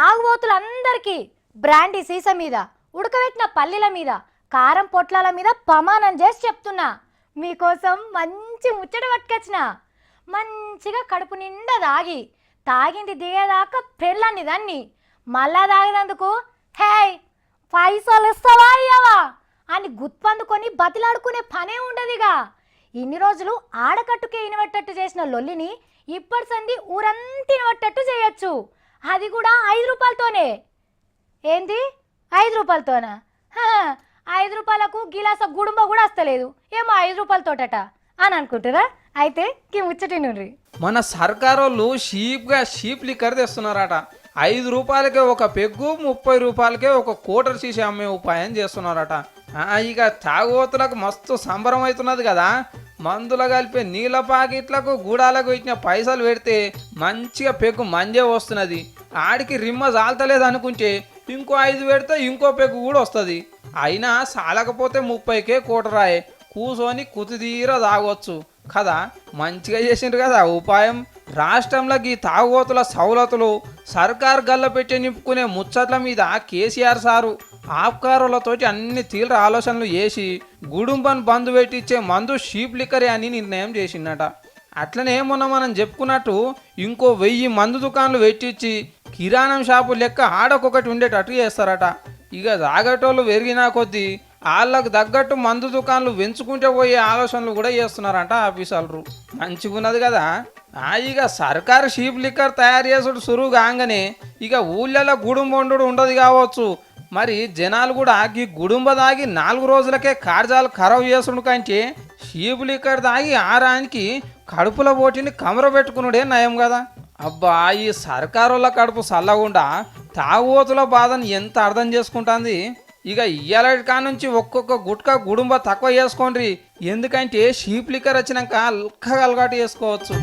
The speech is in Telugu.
తాగుబోతులందరికీ బ్రాండీ సీస మీద ఉడకబెట్టిన పల్లీల మీద కారం పొట్లాల మీద ప్రమాణం చేసి చెప్తున్నా మీకోసం మంచి ముచ్చట పట్టుకొచ్చిన మంచిగా కడుపు నిండా తాగింది దిగేదాకా పెళ్ళని దాన్ని మళ్ళా తాగినందుకు హే పైసలు ఇస్తావా అయ్యావా అని గుత్తందుకొని బతిలాడుకునే పనే ఉండదుగా. ఇన్ని రోజులు ఆడకట్టుకే ఇనవట్టట్టు చేసిన లొల్లిని ఇప్పటి సంది ఊరంతా ఇనవట్టట్టు చేయొచ్చు, అది కూడా 5 రూపాయలతోనే. ఏంది 5 రూపాయలతోనా? 5 రూపాయలకు గిలాస గుడుంబ కూడా వస్తలేదు, ఏమో 5 రూపాయలతోటట అని అనుకుంటారా? అయితే ఈ ముచ్చటినుండ్రి. మన సర్కారోళ్ళు షీప్ లిక్కర్ తెస్తున్నారట. 5 రూపాయలకే ఒక పెగ్గు, 30 రూపాయలకే ఒక కోటర్ సీసీ అమ్మే ఉపాయం చేస్తున్నారట. ఇక తాగుబోతులకు మస్తు సంబరం అవుతున్నది కదా. మందులు కలిపే నీళ్ళ పాకెట్లకు గూడాలకు ఇచ్చిన పైసలు పెడితే మంచిగా పెగ్గు మంజే వస్తున్నది. ఆడికి రిమ్మ జాలతలేదు అనుకుంటే ఇంకో 5 పెడితే ఇంకో పెగ్గు కూడా వస్తుంది. అయినా సాలకపోతే 30కే కోటరాయే కూసోని కుతిదీర తాగొచ్చు కదా. మంచిగా చేసిండ్రు కదా ఉపాయం. రాష్ట్రంలోకి తాగుబోతుల సౌలతులు సర్కారు గల్ల పెట్టి నింపుకునే ముచ్చట్ల మీద కేసీఆర్ సారు ఆప్కారులతోటి అన్ని తీవ్ర ఆలోచనలు చేసి గుడుంబను బంధు పెట్టించే మందు షీప్ లిక్కరే అని నిర్ణయం చేసిందట. అట్లనే మొన్న మనం చెప్పుకున్నట్టు ఇంకో 1000 మందు దుకాణాలు పెట్టించి కిరాణం షాపు లెక్క ఆడకొకటి ఉండేటట్టు చేస్తారట. ఇక తాగేటోళ్ళు పెరిగినా కొద్దీ వాళ్ళకు తగ్గట్టు మందు దుకాణాలు పెంచుకుంటే పోయే ఆలోచనలు కూడా చేస్తున్నారంట ఆఫీసర్లు. మంచిగున్నది కదా. ఇక సర్కారు షీప్ లిక్కర్ తయారు చేసుడు సురువు కాగానే ఇక ఊళ్ళలో గుడుంబొండు ఉండదు కావచ్చు. మరి జనాలు కూడా ఈ గుడుంబ దాగి 4 రోజులకే కార్జాలు ఖరాబ్ చేసుడు కంటే షీప్ లిక్కర్ దాగి ఆరానికి కడుపుల పోటీని కమర పెట్టుకున్నాడే నయం కదా. అబ్బా, ఈ సర్కారుల కడుపు చల్లకుండా తాగుబోతుల బాధను ఎంత అర్థం చేసుకుంటుంది. ఇక ఇయ్యాల కానుంచి ఒక్కొక్క గుట్కా గుడుంబ తక్కువ చేసుకోండి, ఎందుకంటే షీప్ లిక్కర్ వచ్చినాక అల్కగా అలవాటు చేసుకోవచ్చు.